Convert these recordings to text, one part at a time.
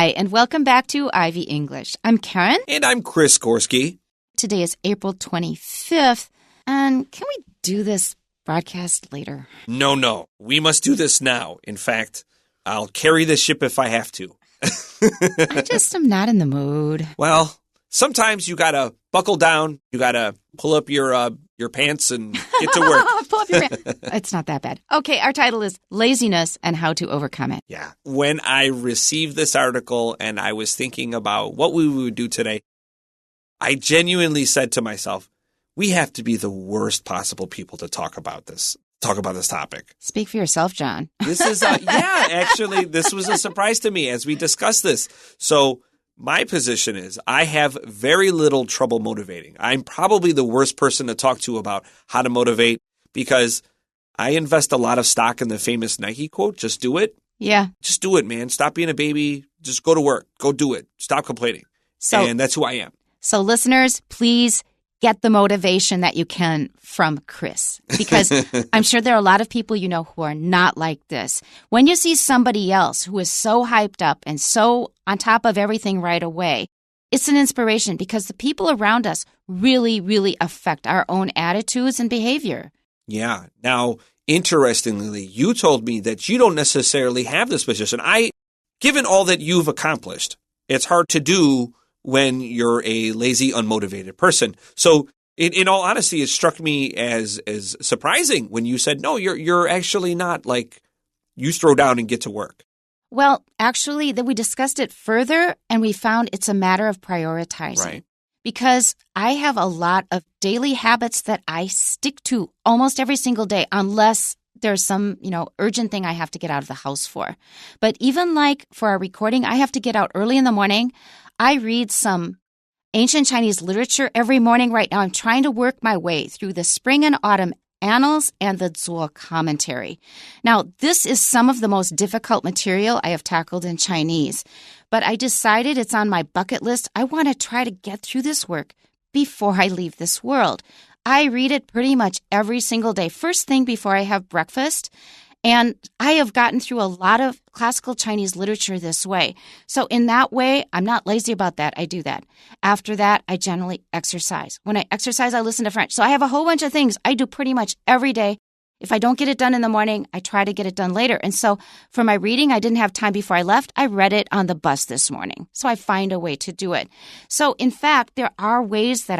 Hi, and welcome back to Ivy English. I'm Karen. And I'm Chris Gorski. Today is April 25th, and can we do this broadcast later? No. We must do this now. In fact, I'll carry the ship if I have to. I just am not in the mood. Well, sometimes you gotta buckle down. You gotta pull up your pants and get to work. Pull up your pants. It's not that bad. Okay, our title is Laziness and How to Overcome It. Yeah. When I received this article and I was thinking about what we would do today, I genuinely said to myself, we have to be the worst possible people to talk about this topic. Speak for yourself, John. This is, actually, this was a surprise to me as we discussed this. So my position is I have very little trouble motivating. I'm probably the worst person to talk to about how to motivate because I invest a lot of stock in the famous Nike quote, just do it. Yeah. Just do it, man. Stop being a baby. Just go to work. Go do it. Stop complaining. And that's who I am. So listeners, please get the motivation that you can from Chris, because I'm sure there are a lot of people you know who are not like this. When you see somebody else who is so hyped up and so on top of everything right away, it's an inspiration because the people around us really, really affect our own attitudes and behavior. Yeah. Now, interestingly, you told me that you don't necessarily have this position. Given all that you've accomplished, it's hard to do when you're a lazy, unmotivated person. So in all honesty, it struck me as surprising when you said, no, you're actually not like you throw down and get to work. Well, actually, we discussed it further and we found it's a matter of prioritizing. Right. Because I have a lot of daily habits that I stick to almost every single day unless there's some, urgent thing I have to get out of the house for. But even like for our recording, I have to get out early in the morning. I read some ancient Chinese literature every morning right now. I'm trying to work my way through the spring and autumn annals and the Zuo commentary. Now, this is some of the most difficult material I have tackled in Chinese, but I decided it's on my bucket list. I want to try to get through this work before I leave this world. I read it pretty much every single day, first thing before I have breakfast. And I have gotten through a lot of classical Chinese literature this way. So in that way, I'm not lazy about that. I do that. After that, I generally exercise. When I exercise, I listen to French. So I have a whole bunch of things I do pretty much every day. If I don't get it done in the morning, I try to get it done later. And so for my reading, I didn't have time before I left. I read it on the bus this morning. So I find a way to do it. So in fact, there are ways that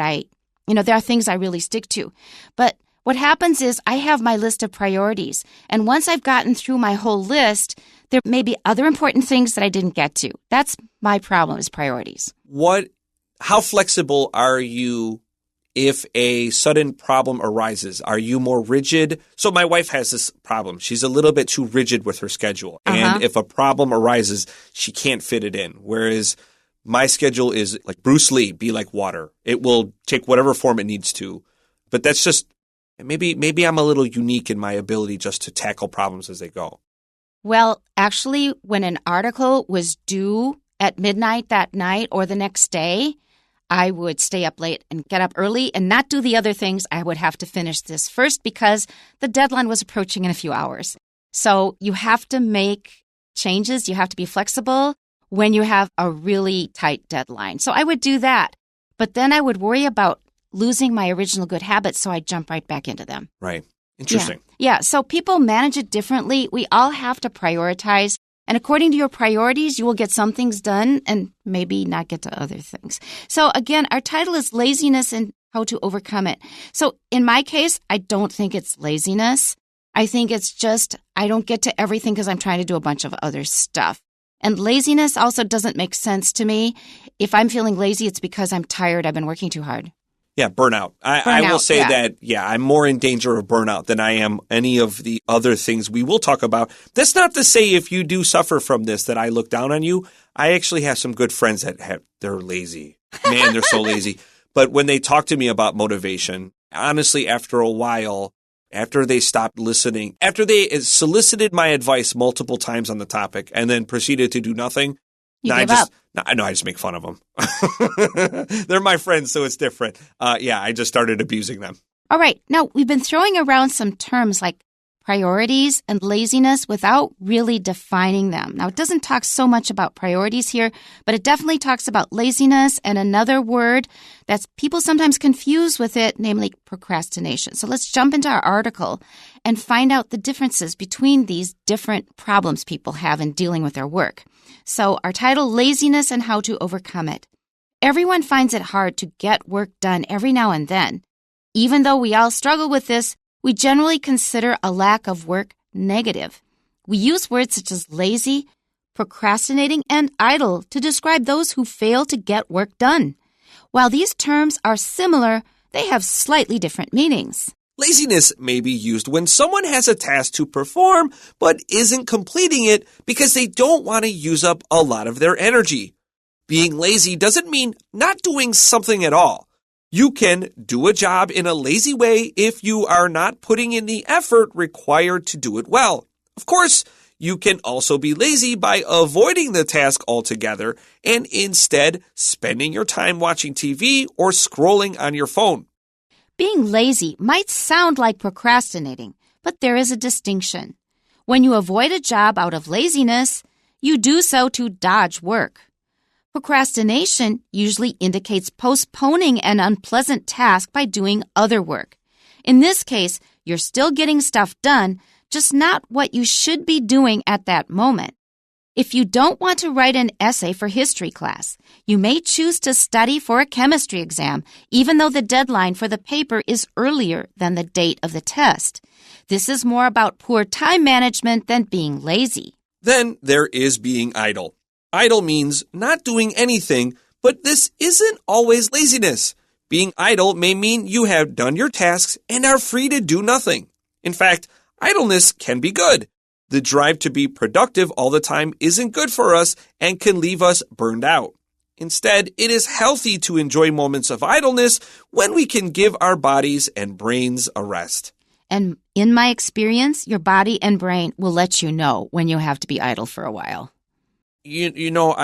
there are things I really stick to. But what happens is I have my list of priorities. And once I've gotten through my whole list, there may be other important things that I didn't get to. That's my problem is priorities. How flexible are you if a sudden problem arises? Are you more rigid? So my wife has this problem. She's a little bit too rigid with her schedule. And if a problem arises, she can't fit it in. Whereas my schedule is like Bruce Lee, be like water. It will take whatever form it needs to. But that's just maybe I'm a little unique in my ability just to tackle problems as they go. Well, actually, when an article was due at midnight that night or the next day, I would stay up late and get up early and not do the other things. I would have to finish this first because the deadline was approaching in a few hours. So you have to make changes. You have to be flexible when you have a really tight deadline. So I would do that. But then I would worry about losing my original good habits, so I jump right back into them. Right. Interesting. Yeah. So people manage it differently. We all have to prioritize. And according to your priorities, you will get some things done and maybe not get to other things. So again, our title is Laziness and How to Overcome It. So in my case, I don't think it's laziness. I think it's just I don't get to everything because I'm trying to do a bunch of other stuff. And laziness also doesn't make sense to me. If I'm feeling lazy, it's because I'm tired. I've been working too hard. Yeah, burnout. I will say that, I'm more in danger of burnout than I am any of the other things we will talk about. That's not to say if you do suffer from this that I look down on you. I actually have some good friends that they're lazy. Man, they're so lazy. But when they talk to me about motivation, honestly, after a while, after they stopped listening, after they solicited my advice multiple times on the topic and then proceeded to do nothing, I just make fun of them. They're my friends, so it's different. I just started abusing them. All right. Now, we've been throwing around some terms like priorities and laziness without really defining them. Now, it doesn't talk so much about priorities here, but it definitely talks about laziness and another word that people sometimes confuse with it, namely procrastination. So let's jump into our article and find out the differences between these different problems people have in dealing with their work. So our title, Laziness and How to Overcome It. Everyone finds it hard to get work done every now and then. Even though we all struggle with this, we generally consider a lack of work negative. We use words such as lazy, procrastinating, and idle to describe those who fail to get work done. While these terms are similar, they have slightly different meanings. Laziness may be used when someone has a task to perform but isn't completing it because they don't want to use up a lot of their energy. Being lazy doesn't mean not doing something at all. You can do a job in a lazy way if you are not putting in the effort required to do it well. Of course, you can also be lazy by avoiding the task altogether and instead spending your time watching TV or scrolling on your phone. Being lazy might sound like procrastinating, but there is a distinction. When you avoid a job out of laziness, you do so to dodge work. Procrastination usually indicates postponing an unpleasant task by doing other work. In this case, you're still getting stuff done, just not what you should be doing at that moment. If you don't want to write an essay for history class, you may choose to study for a chemistry exam, even though the deadline for the paper is earlier than the date of the test. This is more about poor time management than being lazy. Then there is being idle. Idle means not doing anything, but this isn't always laziness. Being idle may mean you have done your tasks and are free to do nothing. In fact, idleness can be good. The drive to be productive all the time isn't good for us and can leave us burned out. Instead, it is healthy to enjoy moments of idleness when we can give our bodies and brains a rest. And in my experience, your body and brain will let you know when you have to be idle for a while. You know,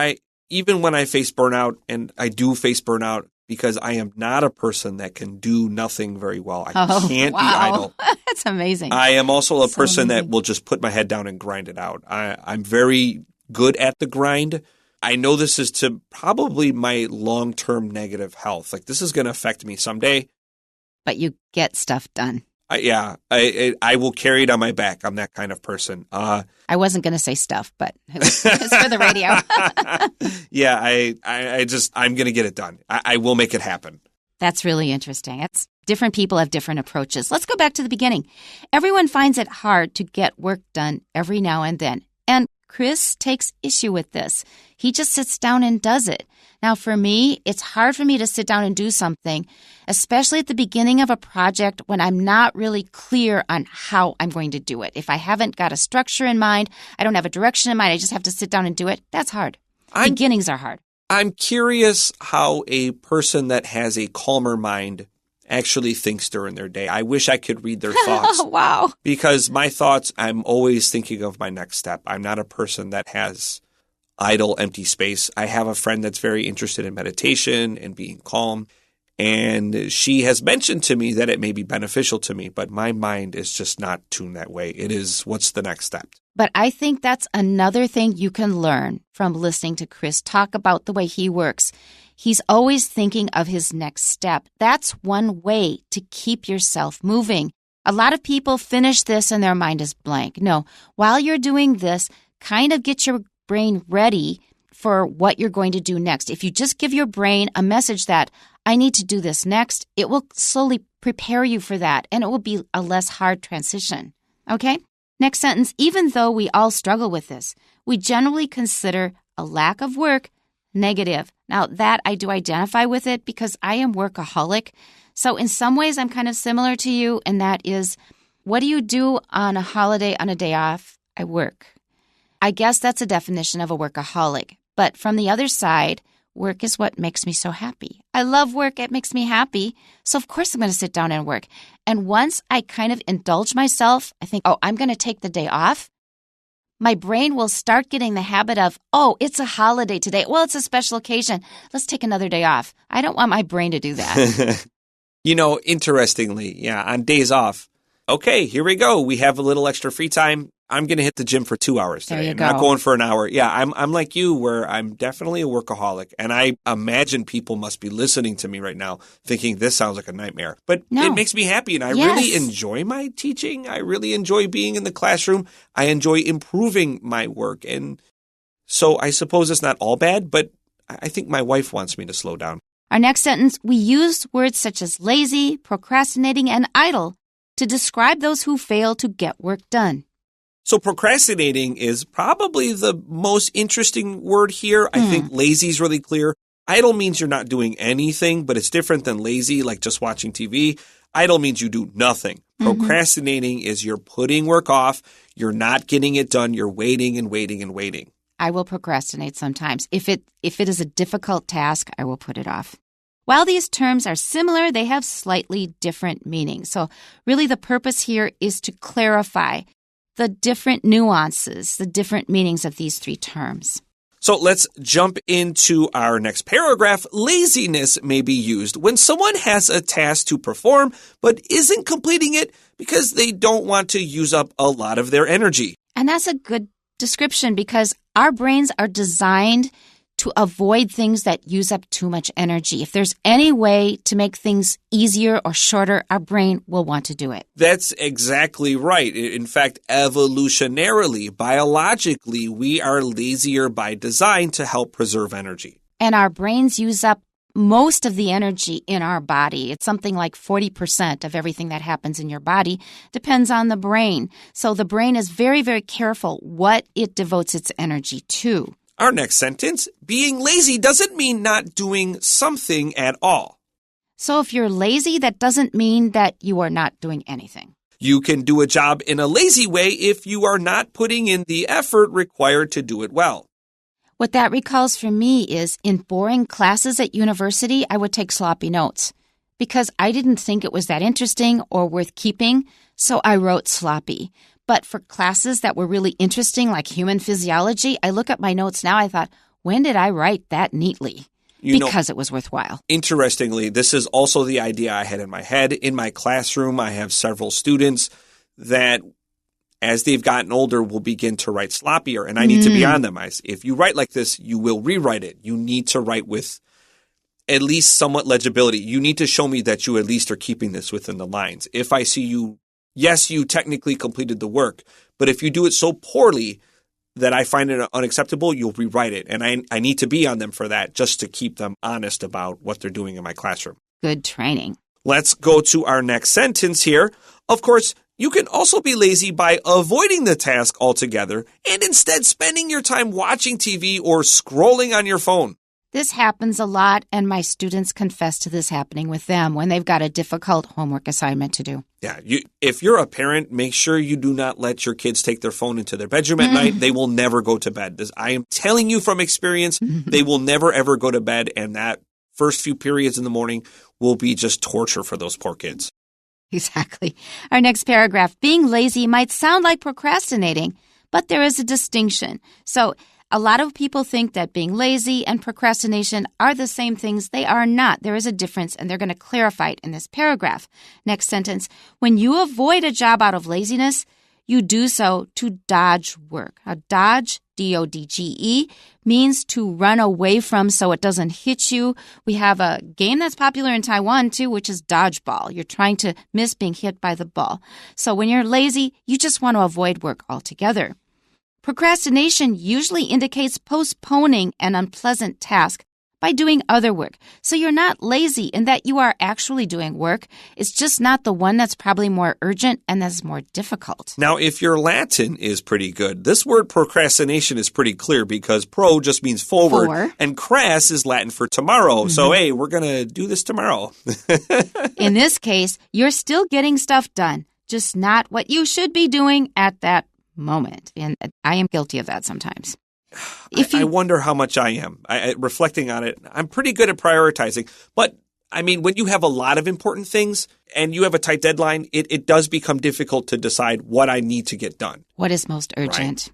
even when I face burnout, and I do face burnout because I am not a person that can do nothing very well. I can't be idle. That's amazing. I am also a person that will just put my head down and grind it out. I'm very good at the grind. I know this is to probably my long-term negative health. Like, this is going to affect me someday. But you get stuff done. I will carry it on my back. I'm that kind of person. I wasn't going to say stuff, but it's for the radio. Yeah, I'm going to get it done. I will make it happen. That's really interesting. Different people have different approaches. Let's go back to the beginning. Everyone finds it hard to get work done every now and then. And Chris takes issue with this. He just sits down and does it. Now, for me, it's hard for me to sit down and do something, especially at the beginning of a project when I'm not really clear on how I'm going to do it. If I haven't got a structure in mind, I don't have a direction in mind, I just have to sit down and do it. That's hard. Beginnings are hard. I'm curious how a person that has a calmer mind actually thinks during their day. I wish I could read their thoughts. Wow. Because my thoughts, I'm always thinking of my next step. I'm not a person that has idle, empty space. I have a friend that's very interested in meditation and being calm. And she has mentioned to me that it may be beneficial to me, but my mind is just not tuned that way. It is, what's the next step? But I think that's another thing you can learn from listening to Chris talk about the way he works. He's always thinking of his next step. That's one way to keep yourself moving. A lot of people finish this and their mind is blank. No, while you're doing this, kind of get your brain ready for what you're going to do next. If you just give your brain a message that, I need to do this next, it will slowly prepare you for that, and it will be a less hard transition. Okay? Next sentence, even though we all struggle with this, we generally consider a lack of work negative. Now, that I do identify with it because I am workaholic. So in some ways, I'm kind of similar to you, and that is, what do you do on a holiday, on a day off? I work. I guess that's a definition of a workaholic. But from the other side, work is what makes me so happy. I love work. It makes me happy. So of course I'm going to sit down and work. And once I kind of indulge myself, I think, I'm going to take the day off. My brain will start getting the habit of, it's a holiday today. Well, it's a special occasion. Let's take another day off. I don't want my brain to do that. Interestingly, on days off, okay, here we go. We have a little extra free time. I'm going to hit the gym for 2 hours today. There you I'm go. not going for an hour. Yeah, I'm like you, where I'm definitely a workaholic. And I imagine people must be listening to me right now thinking this sounds like a nightmare. But it makes me happy, and I really enjoy my teaching. I really enjoy being in the classroom. I enjoy improving my work. And so I suppose it's not all bad, but I think my wife wants me to slow down. Our next sentence, we use words such as lazy, procrastinating, and idle to describe those who fail to get work done. So procrastinating is probably the most interesting word here. I think lazy is really clear. Idle means you're not doing anything, but it's different than lazy, like just watching TV. Idle means you do nothing. Procrastinating is you're putting work off. You're not getting it done. You're waiting and waiting and waiting. I will procrastinate sometimes. If it is a difficult task, I will put it off. While these terms are similar, they have slightly different meanings. So really the purpose here is to clarify the different nuances, the different meanings of these three terms. So let's jump into our next paragraph. Laziness may be used when someone has a task to perform but isn't completing it because they don't want to use up a lot of their energy. And that's a good description because our brains are designed to avoid things that use up too much energy. If there's any way to make things easier or shorter, our brain will want to do it. That's exactly right. In fact, evolutionarily, biologically, we are lazier by design to help preserve energy. And our brains use up most of the energy in our body. It's something like 40% of everything that happens in your body depends on the brain. So the brain is very, very careful what it devotes its energy to. Our next sentence, being lazy doesn't mean not doing something at all. So if you're lazy, that doesn't mean that you are not doing anything. You can do a job in a lazy way if you are not putting in the effort required to do it well. What that recalls for me is in boring classes at university, I would take sloppy notes because I didn't think it was that interesting or worth keeping, so I wrote sloppy. But for classes that were really interesting, like human physiology, I look at my notes now, I thought, when did I write that neatly? Because it was worthwhile. Interestingly, this is also the idea I had in my head. In my classroom, I have several students that, as they've gotten older, will begin to write sloppier, and I need to be on them. If you write like this, you will rewrite it. You need to write with at least somewhat legibility. You need to show me that you at least are keeping this within the lines. If I see you, yes, you technically completed the work, but if you do it so poorly that I find it unacceptable, you'll rewrite it. And I need to be on them for that just to keep them honest about what they're doing in my classroom. Good training. Let's go to our next sentence here. Of course, you can also be lazy by avoiding the task altogether and instead spending your time watching TV or scrolling on your phone. This happens a lot, and my students confess to this happening with them when they've got a difficult homework assignment to do. Yeah, if you're a parent, make sure you do not let your kids take their phone into their bedroom at night. They will never go to bed. I am telling you from experience, they will never, ever go to bed, and that first few periods in the morning will be just torture for those poor kids. Exactly. Our next paragraph, being lazy might sound like procrastinating, but there is a distinction. So a lot of people think that being lazy and procrastination are the same things. They are not. There is a difference, and they're going to clarify it in this paragraph. Next sentence, when you avoid a job out of laziness, you do so to dodge work. Now, dodge, D-O-D-G-E, means to run away from so it doesn't hit you. We have a game that's popular in Taiwan, too, which is dodgeball. You're trying to miss being hit by the ball. So when you're lazy, you just want to avoid work altogether. Procrastination usually indicates postponing an unpleasant task by doing other work. So you're not lazy in that you are actually doing work. It's just not the one that's probably more urgent and that's more difficult. Now, if your Latin is pretty good, this word procrastination is pretty clear because pro just means forward. And crass is Latin for tomorrow. So, hey, we're going to do this tomorrow. In this case, you're still getting stuff done, just not what you should be doing at that moment. And I am guilty of that sometimes. I wonder how much I am. Reflecting on it, I'm pretty good at prioritizing. But, I mean, when you have a lot of important things and you have a tight deadline, it does become difficult to decide what I need to get done. What is most urgent? Right.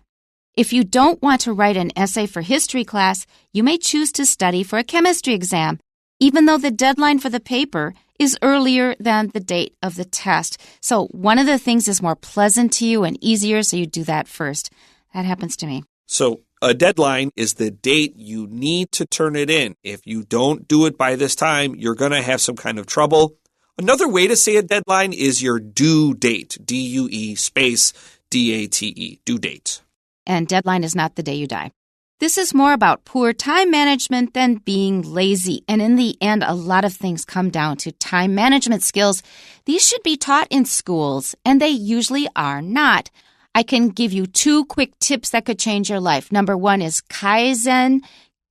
If you don't want to write an essay for history class, you may choose to study for a chemistry exam, even though the deadline for the paper is earlier than the date of the test. So one of the things is more pleasant to you and easier, so you do that first. That happens to me. So a deadline is the date you need to turn it in. If you don't do it by this time, you're going to have some kind of trouble. Another way to say a deadline is your due date, D-U-E space D-A-T-E, due date. And deadline is not the day you die. This is more about poor time management than being lazy. And in the end, a lot of things come down to time management skills. These should be taught in schools, and they usually are not. I can give you 2 quick tips that could change your life. Number 1 is Kaizen,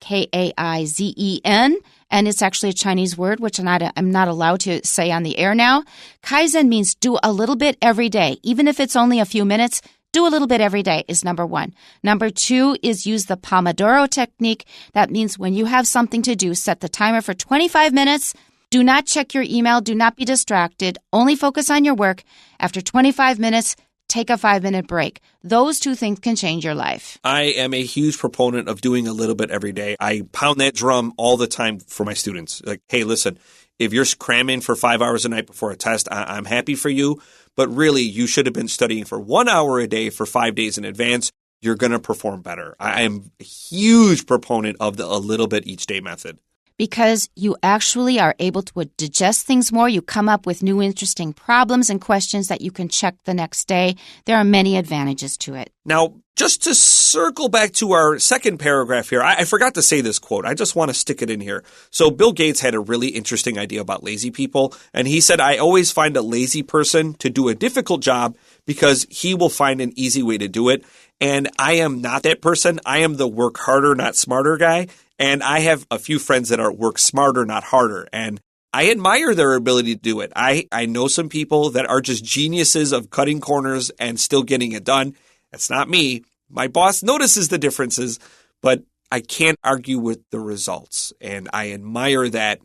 K-A-I-Z-E-N, and it's actually a Chinese word, which I'm not allowed to say on the air now. Kaizen means do a little bit every day. Even if it's only a few minutes, do a little bit every day is number 1. Number 2 is use the Pomodoro technique. That means when you have something to do, set the timer for 25 minutes. Do not check your email. Do not be distracted. Only focus on your work. After 25 minutes, take a 5-minute break. Those 2 things can change your life. I am a huge proponent of doing a little bit every day. I pound that drum all the time for my students. Like, hey, listen, if you're cramming for 5 hours a night before a test, I'm happy for you. But really, you should have been studying for 1 hour a day for 5 days in advance. You're going to perform better. I am a huge proponent of the a little bit each day method. Because you actually are able to digest things more. You come up with new interesting problems and questions that you can check the next day. There are many advantages to it. Now, just to circle back to our second paragraph here, I forgot to say this quote. I just want to stick it in here. So Bill Gates had a really interesting idea about lazy people. And he said, I always find a lazy person to do a difficult job because he will find an easy way to do it. And I am not that person. I am the work harder, not smarter guy. And I have a few friends that are work smarter, not harder. And I admire their ability to do it. I know some people that are just geniuses of cutting corners and still getting it done. That's not me. My boss notices the differences, but I can't argue with the results. And I admire that,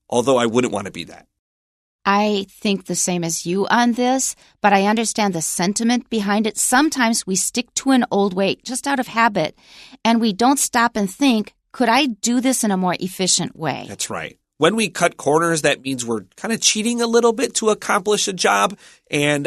although I wouldn't want to be that. I think the same as you on this, but I understand the sentiment behind it. Sometimes we stick to an old way just out of habit, and we don't stop and think, could I do this in a more efficient way? That's right. When we cut corners, that means we're kind of cheating a little bit to accomplish a job. And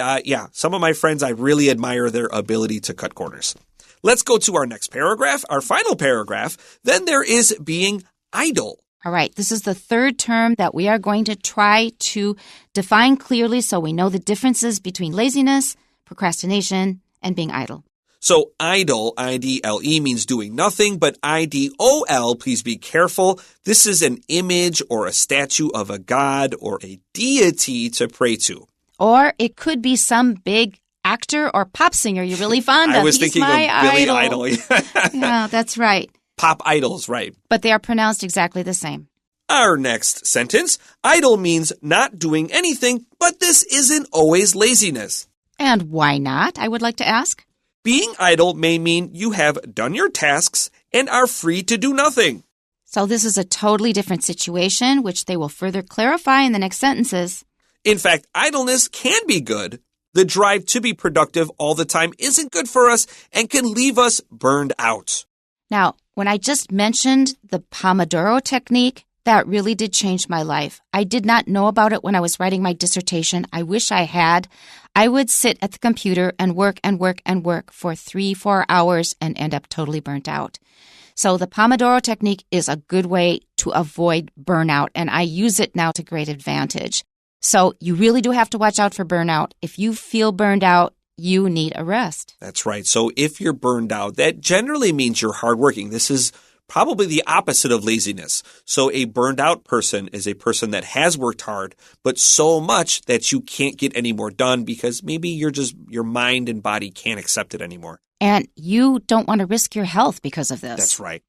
some of my friends, I really admire their ability to cut corners. Let's go to our next paragraph, our final paragraph. Then there is being idle. All right, this is the third term that we are going to try to define clearly so we know the differences between laziness, procrastination, and being idle. So idle, I-D-L-E, means doing nothing, but I-D-O-L, please be careful. This is an image or a statue of a god or a deity to pray to. Or it could be some big actor or pop singer you're really fond of. I was thinking of Billy Idol. Yeah, that's right. Pop idols, right. But they are pronounced exactly the same. Our next sentence, idle means not doing anything, but this isn't always laziness. And why not, I would like to ask? Being idle may mean you have done your tasks and are free to do nothing. So this is a totally different situation, which they will further clarify in the next sentences. In fact, idleness can be good. The drive to be productive all the time isn't good for us and can leave us burned out. Now, when I just mentioned the Pomodoro technique, that really did change my life. I did not know about it when I was writing my dissertation. I wish I had. I would sit at the computer and work for 3-4 hours and end up totally burnt out. So the Pomodoro technique is a good way to avoid burnout, and I use it now to great advantage. So you really do have to watch out for burnout. If you feel burned out, you need a rest. That's right. So if you're burned out, that generally means you're hardworking. This is probably the opposite of laziness. So a burned out person is a person that has worked hard, but so much that you can't get any more done because maybe your mind and body can't accept it anymore. And you don't want to risk your health because of this. That's right.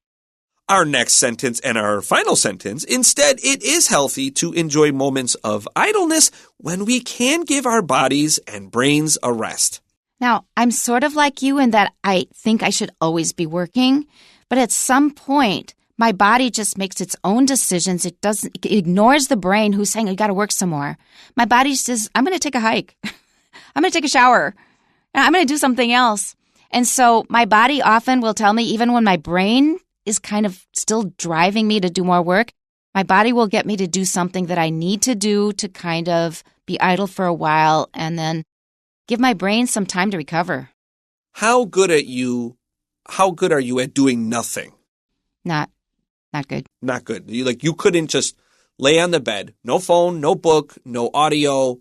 Our next sentence and our final sentence, instead, it is healthy to enjoy moments of idleness when we can give our bodies and brains a rest. Now, I'm sort of like you in that I think I should always be working, but at some point, my body just makes its own decisions. It ignores the brain who's saying, you got to work some more. My body says, I'm going to take a hike. I'm going to take a shower. I'm going to do something else. And so my body often will tell me, even when my brain is kind of still driving me to do more work, My body will get me to do something that I need to do to kind of be idle for a while and then give my brain some time to recover. How good are you at doing nothing? Not good. Not good. You couldn't just lay on the bed, no phone, no book, no audio,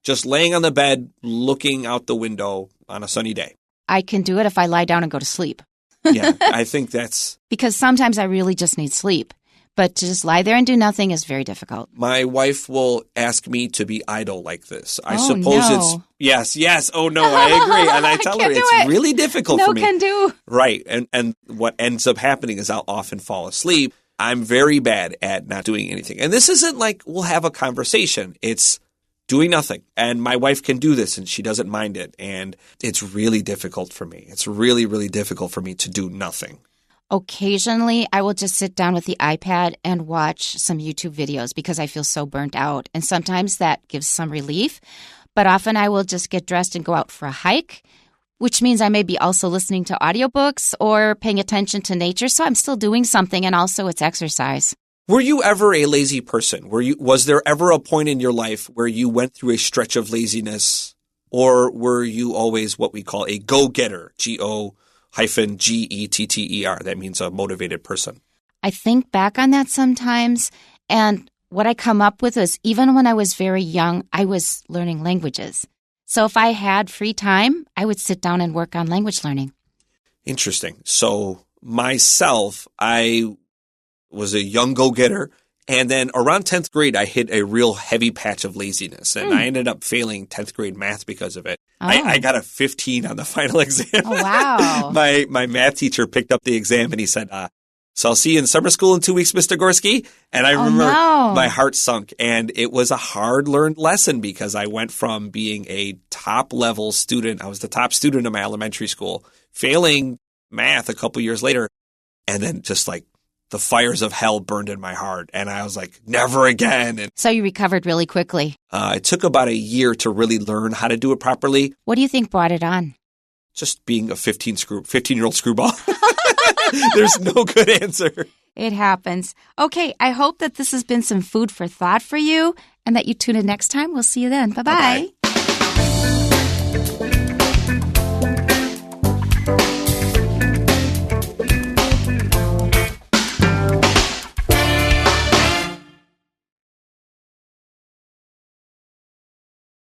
just laying on the bed, looking out the window on a sunny day. I can do it if I lie down and go to sleep. Yeah, I think that's... Because sometimes I really just need sleep. But to just lie there and do nothing is very difficult. My wife will ask me to be idle like this. I suppose no. it's... Yes. Oh, no, I agree. And I tell her it's really difficult for me. No can do. Right. And what ends up happening is I'll often fall asleep. I'm very bad at not doing anything. And this isn't like we'll have a conversation. It's doing nothing. And my wife can do this and she doesn't mind it. And it's really difficult for me. It's really, really difficult for me to do nothing. Occasionally, I will just sit down with the iPad and watch some YouTube videos because I feel so burnt out. And sometimes that gives some relief. But often I will just get dressed and go out for a hike, which means I may be also listening to audiobooks or paying attention to nature. So I'm still doing something, and also it's exercise. Were you ever a lazy person? Was there ever a point in your life where you went through a stretch of laziness? Or were you always what we call a go-getter, G-O-Getter? That means a motivated person. I think back on that sometimes, and what I come up with is even when I was very young, I was learning languages. So if I had free time, I would sit down and work on language learning. Interesting. So myself, I was a young go-getter, and then around 10th grade, I hit a real heavy patch of laziness, and I ended up failing 10th grade math because of it. Oh. I got a 15 on the final exam. Oh, wow. My math teacher picked up the exam, and he said, so I'll see you in summer school in 2 weeks, Mr. Gorski. And I remember my heart sunk, and it was a hard-learned lesson because I went from being a top-level student. I was the top student in my elementary school, failing math a couple years later, and then just like the fires of hell burned in my heart. And I was like, never again. And so you recovered really quickly. It took about a year to really learn how to do it properly. What do you think brought it on? Just being a 15-year-old screwball. There's no good answer. It happens. Okay, I hope that this has been some food for thought for you and that you tune in next time. We'll see you then. Bye-bye. Bye-bye.